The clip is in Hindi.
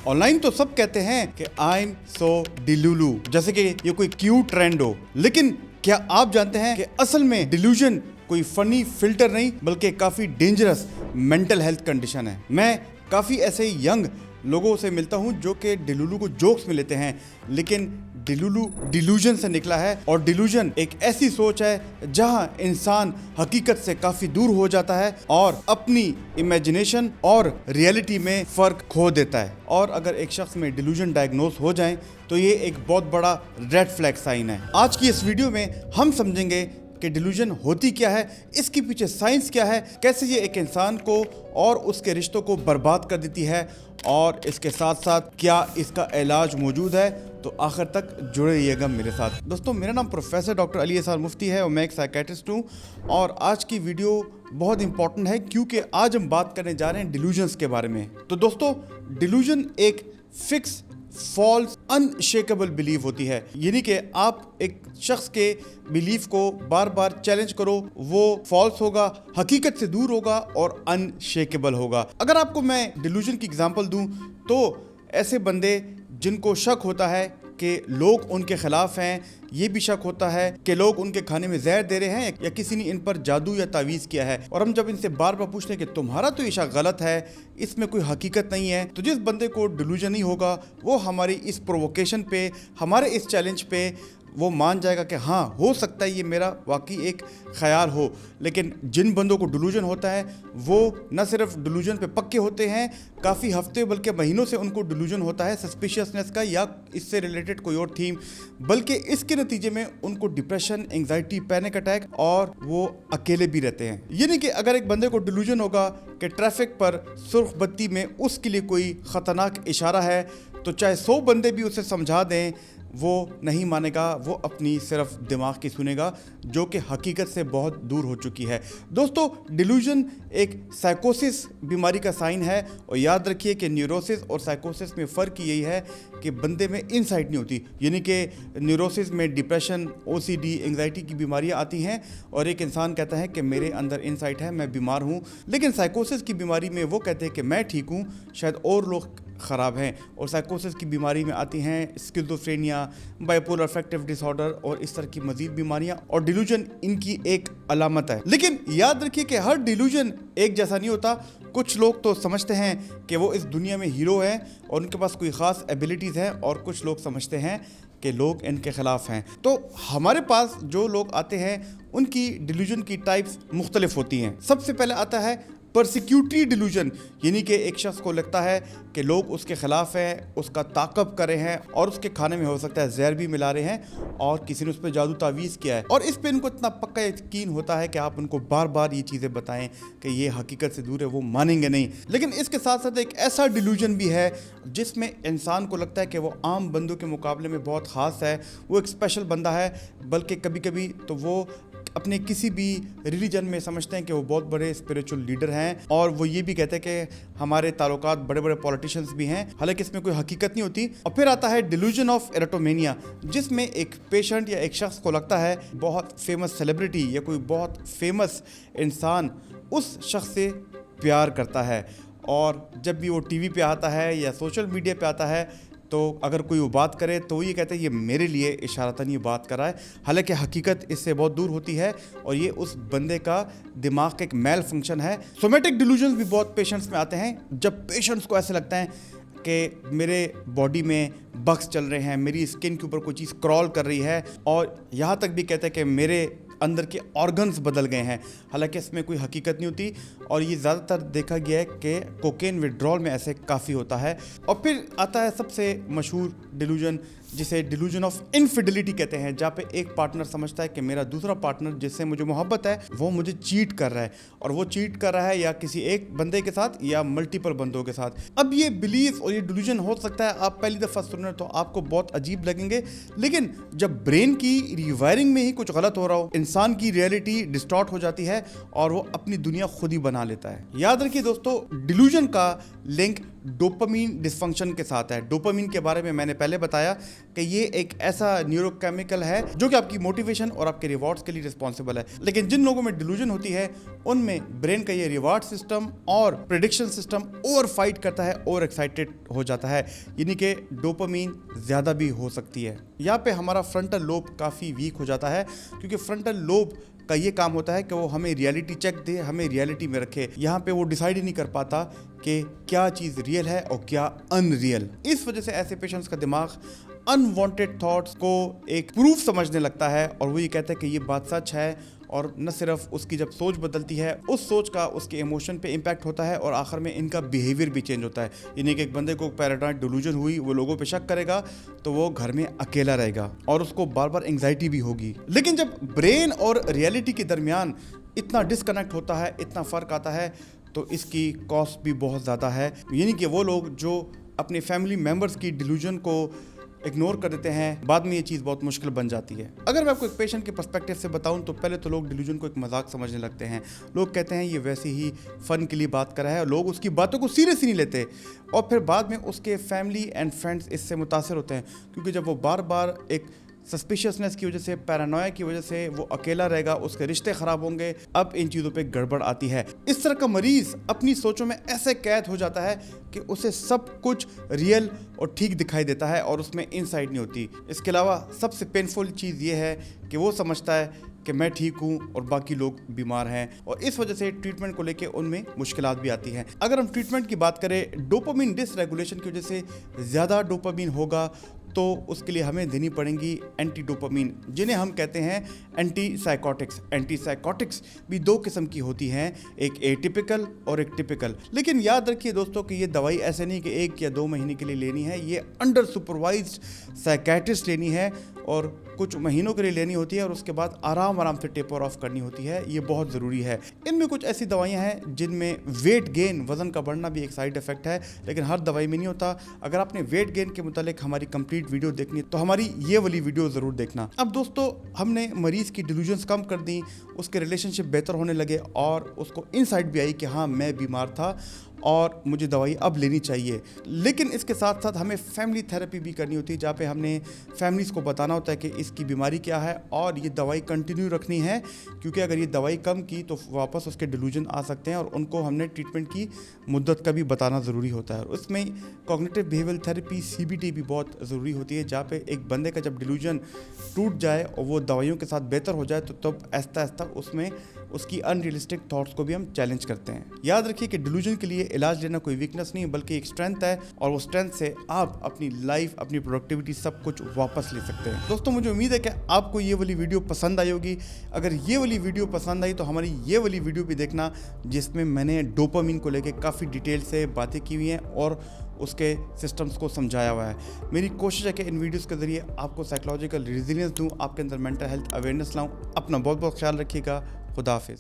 ऑनलाइन तो सब कहते हैं कि आई एम सो डिलूलू, जैसे कि ये कोई क्यूट ट्रेंड हो। लेकिन क्या आप जानते हैं कि असल में डिल्यूजन कोई फनी फिल्टर नहीं बल्कि काफी डेंजरस मेंटल हेल्थ कंडीशन है। मैं काफी ऐसे यंग लोगों से मिलता हूं जो कि डिलूलू को जोक्स में लेते हैं, लेकिन डिलूलू डिल्यूजन से निकला है। और डिल्यूजन एक ऐसी सोच है जहां इंसान हकीकत से काफी दूर हो जाता है और अपनी इमेजिनेशन और रियलिटी में फर्क खो देता है। और अगर एक शख्स में डिल्यूजन डायग्नोस हो जाए तो ये एक बहुत बड़ा रेड फ्लैग साइन है। आज की इस वीडियो में हम समझेंगे कि डिल्यूजन होती क्या है, इसके पीछे साइंस क्या है, कैसे ये एक इंसान को और उसके रिश्तों को बर्बाद कर देती है, और इसके साथ साथ क्या इसका इलाज मौजूद है। तो आखिर तक जुड़े रहिएगा मेरे साथ। दोस्तों, मेरा नाम प्रोफेसर डॉक्टर अली एहसान मुफ्ती है और मैं एक साइकेट्रिस्ट हूँ। और आज की वीडियो बहुत इंपॉर्टेंट है क्योंकि आज हम बात करने जा रहे हैं डिल्यूजन्स के बारे में। तो दोस्तों, डिल्यूजन एक फिक्स फॉल्स अनशेकेबल बिलीफ होती है, यानी कि आप एक शख्स के बिलीफ को बार बार चैलेंज करो, वो फॉल्स होगा, हकीकत से दूर होगा और अनशेकेबल होगा। अगर आपको मैं डिल्यूजन की एग्जांपल दूं तो ऐसे बंदे जिनको शक होता है कि लोग उनके खिलाफ हैं, ये भी शक होता है कि लोग उनके खाने में जहर दे रहे हैं या किसी ने इन पर जादू या तावीज़ किया है। और हम जब इनसे बार बार पूछते हैं कि तुम्हारा तो ये शक गलत है, इसमें कोई हकीकत नहीं है, तो जिस बंदे को डिल्यूजन नहीं होगा वो हमारी इस प्रोवोकेशन पे, हमारे इस चैलेंज पे वो मान जाएगा कि हाँ, हो सकता है ये मेरा वाकई एक ख्याल हो। लेकिन जिन बंदों को डिल्यूजन होता है वो न सिर्फ डिल्यूजन पे पक्के होते हैं, काफ़ी हफ्ते बल्कि महीनों से उनको डिल्यूजन होता है सस्पिशियसनेस का या इससे रिलेटेड कोई और थीम, बल्कि इसके नतीजे में उनको डिप्रेशन, एंग्जाइटी, पैनिक अटैक और वो अकेले भी रहते हैं। यानी कि अगर एक बंदे को डिल्यूजन होगा कि ट्रैफिक पर सुर्ख बत्ती में उसके लिए कोई ख़तरनाक इशारा है तो चाहे 100 बंदे भी उसे समझा दें वो नहीं मानेगा, वो अपनी सिर्फ दिमाग की सुनेगा जो कि हकीकत से बहुत दूर हो चुकी है। दोस्तों, डिल्यूजन एक साइकोसिस बीमारी का साइन है और याद रखिए कि न्यूरोसिस और साइकोसिस में फ़र्क यही है कि बंदे में इनसाइट नहीं होती, यानी कि न्यूरोसिस में डिप्रेशन, ओसीडी, एंग्जाइटी की बीमारियां आती हैं और एक इंसान कहता है कि मेरे अंदर इनसाइट है, मैं बीमार हूँ। लेकिन साइकोसिस की बीमारी में वो कहते हैं कि मैं ठीक हूँ, शायद और लोग ख़राब हैं। और साइकोसिस की बीमारी में आती हैं स्किज़ोफ्रेनिया, बाइपोलर अफेक्टिव डिसऑर्डर और इस तरह की मजीद बीमारियां, और डिल्यूजन इनकी एक अलामत है। लेकिन याद रखिए कि हर डिल्यूजन एक जैसा नहीं होता। कुछ लोग तो समझते हैं कि वो इस दुनिया में हीरो हैं और उनके पास कोई ख़ास एबिलिटीज़ हैं, और कुछ लोग समझते हैं कि लोग इनके ख़िलाफ़ हैं। तो हमारे पास जो लोग आते हैं उनकी डिल्यूजन की टाइप्स मुख्तलिफ होती हैं। सबसे पहले आता है परसिक्यूटरी डिल्यूजन, यानी कि एक शख्स को लगता है कि लोग उसके खिलाफ हैं, उसका ताक़ब कर रहे हैं और उसके खाने में हो सकता है जहर भी मिला रहे हैं और किसी ने उस पर जादू तावीज़ किया है। और इस पे इनको इतना पक्का यकीन होता है कि आप उनको बार बार ये चीज़ें बताएं कि ये हकीकत से दूर है, वो मानेंगे नहीं। लेकिन इसके साथ साथ एक ऐसा डिल्यूजन भी है जिसमें इंसान को लगता है कि वो आम बंदों के मुकाबले में बहुत ख़ास है, वो एक स्पेशल बंदा है, बल्कि कभी कभी तो वो अपने किसी भी रिलीजन में समझते हैं कि वो बहुत बड़े स्पिरिचुअल लीडर हैं, और वो ये भी कहते हैं कि हमारे ताल्लुकात बड़े बड़े पॉलिटिशियंस भी हैं, हालांकि इसमें कोई हकीकत नहीं होती। और फिर आता है डिल्यूजन ऑफ एरोटोमेनिया, जिसमें एक पेशेंट या एक शख्स को लगता है बहुत फेमस सेलिब्रिटी या कोई बहुत फेमस इंसान उस शख्स से प्यार करता है, और जब भी वो टीवी पे आता है या सोशल मीडिया पे आता है तो अगर कोई वो बात करे तो ये कहते हैं ये मेरे लिए इशारतन ये बात कर रहा है, हालांकि हकीकत इससे बहुत दूर होती है और ये उस बंदे का दिमाग का एक मेल फंक्शन है। सोमेटिक डिल्यूजन्स भी बहुत पेशेंट्स में आते हैं, जब पेशेंट्स को ऐसे लगता है कि मेरे बॉडी में बग्स चल रहे हैं, मेरी स्किन के ऊपर कोई चीज़ क्रॉल कर रही है, और यहाँ तक भी कहते हैं कि मेरे अंदर के ऑर्गन्स बदल गए हैं, हालांकि इसमें कोई हकीकत नहीं होती। और ये ज़्यादातर देखा गया है कि कोकेन विड्रॉल में ऐसे काफ़ी होता है। और फिर आता है सबसे मशहूर डिल्यूजन, जिसे डिल्यूजन ऑफ इनफिडेलिटी कहते हैं, जहाँ पे एक पार्टनर समझता है कि मेरा दूसरा पार्टनर जिससे मुझे मोहब्बत है वो मुझे चीट कर रहा है, और वो चीट कर रहा है या किसी एक बंदे के साथ या मल्टीपल बंदों के साथ। अब ये बिलीफ और ये डिल्यूजन हो सकता है आप पहली दफ़ा सुन रहे तो आपको बहुत अजीब लगेंगे, लेकिन जब ब्रेन की रिवायरिंग में ही कुछ गलत हो रहा हो, इंसान की रियलिटी डिस्टॉर्ट हो जाती है और वो अपनी दुनिया खुद ही बना बना लेता है। याद रखिए दोस्तों, डिल्यूजन का लिंक डोपामीन डिसफंक्शन के साथ है। डोपामीन के बारे में मैंने पहले बताया कि ये एक ऐसा न्यूरोकेमिकल है जो कि आपकी मोटिवेशन और आपके रिवॉर्ड्स के लिए रिस्पॉन्सिबल है। लेकिन जिन लोगों में डिल्यूजन होती है उनमें ब्रेन का ये रिवार्ड सिस्टम और प्रेडिक्शन सिस्टम ओवर फाइट करता है, ओवर एक्साइटेड हो जाता है, यानी कि डोपामीन ज़्यादा भी हो सकती है। यहाँ पे हमारा फ्रंटल लोब काफ़ी वीक हो जाता है, क्योंकि फ्रंटल लोब का ये काम होता है कि वो हमें रियलिटी चेक दे, हमें रियलिटी में रखे। यहाँ पे वो डिसाइड ही नहीं कर पाता कि क्या चीज़ रियल है और क्या अनरियल। इस वजह से ऐसे पेशेंट्स का दिमाग अनवांटेड थॉट्स को एक प्रूफ समझने लगता है और वो ये कहता है कि ये बात सच है। और न सिर्फ उसकी जब सोच बदलती है, उस सोच का उसके इमोशन पे इम्पैक्ट होता है और आखिर में इनका बिहेवियर भी चेंज होता है। यानी कि एक बंदे को पैरानॉइड डिल्यूजन हुई, वो लोगों पे शक करेगा तो वो घर में अकेला रहेगा और उसको बार बार एंग्जाइटी भी होगी। लेकिन जब ब्रेन और रियलिटी के दरमियान इतना डिस्कनेक्ट होता है, इतना फ़र्क आता है, तो इसकी कॉस्ट भी बहुत ज़्यादा है। यानी कि वो लोग जो अपने फैमिली मेम्बर्स की डिल्यूजन को इग्नोर कर देते हैं, बाद में ये चीज़ बहुत मुश्किल बन जाती है। अगर मैं आपको एक पेशेंट के पर्सपेक्टिव से बताऊं तो पहले तो लोग डिल्यूजन को एक मजाक समझने लगते हैं। लोग कहते हैं ये वैसे ही फन के लिए बात कर रहा है और लोग उसकी बातों को सीरियस ही नहीं लेते। और फिर बाद में उसके फैमिली एंड फ्रेंड्स इससे मुतासर होते हैं, क्योंकि जब वो बार बार एक सस्पिशियसनेस की वजह से, पैरानोया की वजह से वो अकेला रहेगा, उसके रिश्ते ख़राब होंगे। अब इन चीज़ों पे गड़बड़ आती है। इस तरह का मरीज़ अपनी सोचों में ऐसे कैद हो जाता है कि उसे सब कुछ रियल और ठीक दिखाई देता है और उसमें इनसाइट नहीं होती। इसके अलावा सबसे पेनफुल चीज़ ये है कि वो समझता है कि मैं ठीक हूँ और बाकी लोग बीमार हैं, और इस वजह से ट्रीटमेंट को लेके उनमें मुश्किलात भी आती हैं। अगर हम ट्रीटमेंट की बात करें, डोपामिन डिसरेगुलेशन की वजह से ज़्यादा डोपामिन होगा तो उसके लिए हमें देनी पड़ेंगी एंटी डोपामिन, जिन्हें हम कहते हैं एंटी साइकोटिक्स। एंटी साइकोटिक्स भी दो किस्म की होती हैं, एक एटिपिकल और एक टिपिकल। लेकिन याद रखिए दोस्तों कि ये दवाई ऐसे नहीं कि 1 या 2 महीने के लिए लेनी है, ये अंडर सुपरवाइज्ड साइकेट्रिस्ट लेनी है और कुछ महीनों के लिए लेनी होती है और उसके बाद आराम से टेपर ऑफ करनी होती है। ये बहुत ज़रूरी है। इनमें कुछ ऐसी दवाइयाँ हैं जिनमें वेट गेन, वज़न का बढ़ना भी एक साइड इफेक्ट है, लेकिन हर दवाई में नहीं होता। अगर आपने वेट गेन के मुतालिक हमारी कंप्लीट वीडियो देखनी तो हमारी ये वाली वीडियो ज़रूर देखना। अब दोस्तों, हमने मरीज़ की डिल्यूजन्स कम कर दी, उसके रिलेशनशिप बेहतर होने लगे और उसको इनसाइट भी आई कि हाँ मैं बीमार था और मुझे दवाई अब लेनी चाहिए। लेकिन इसके साथ साथ हमें फैमिली थेरेपी भी करनी होती है, जहाँ पे हमने फैमिलीज़ को बताना होता है कि इसकी बीमारी क्या है और ये दवाई कंटिन्यू रखनी है, क्योंकि अगर ये दवाई कम की तो वापस उसके डिल्यूजन आ सकते हैं और उनको हमने ट्रीटमेंट की मुद्दत का भी बताना ज़रूरी होता है। और उसमें कॉग्निटिव बिहेवियरल थेरेपी CBT भी बहुत ज़रूरी होती है, जहाँ पे एक बंदे का जब डिल्यूजन टूट जाए और वो दवाइयों के साथ बेहतर हो जाए तो तब आहिस्ता आहिस्ता उसमें उसकी अनरियलिस्टिक थॉट्स को भी हम चैलेंज करते हैं। याद रखिए कि डिल्यूजन के लिए इलाज लेना कोई वीकनेस नहीं बल्कि एक स्ट्रेंथ है, और वो स्ट्रेंथ से आप अपनी लाइफ, अपनी प्रोडक्टिविटी सब कुछ वापस ले सकते हैं। दोस्तों, मुझे उम्मीद है कि आपको ये वाली वीडियो पसंद आई होगी। अगर ये वाली वीडियो पसंद आई तो हमारी ये वाली वीडियो भी देखना, जिसमें मैंने डोपामिन को लेकर काफ़ी डिटेल से बातें की हुई हैं और उसके सिस्टम्स को समझाया हुआ है। मेरी कोशिश है कि इन वीडियोस के ज़रिए आपको साइकोलॉजिकल रेजिलियंस दूँ, आपके अंदर मेंटल हेल्थ अवेयरनेस लाऊँ। अपना बहुत बहुत ख्याल रखिएगा। खुदा हाफिज़।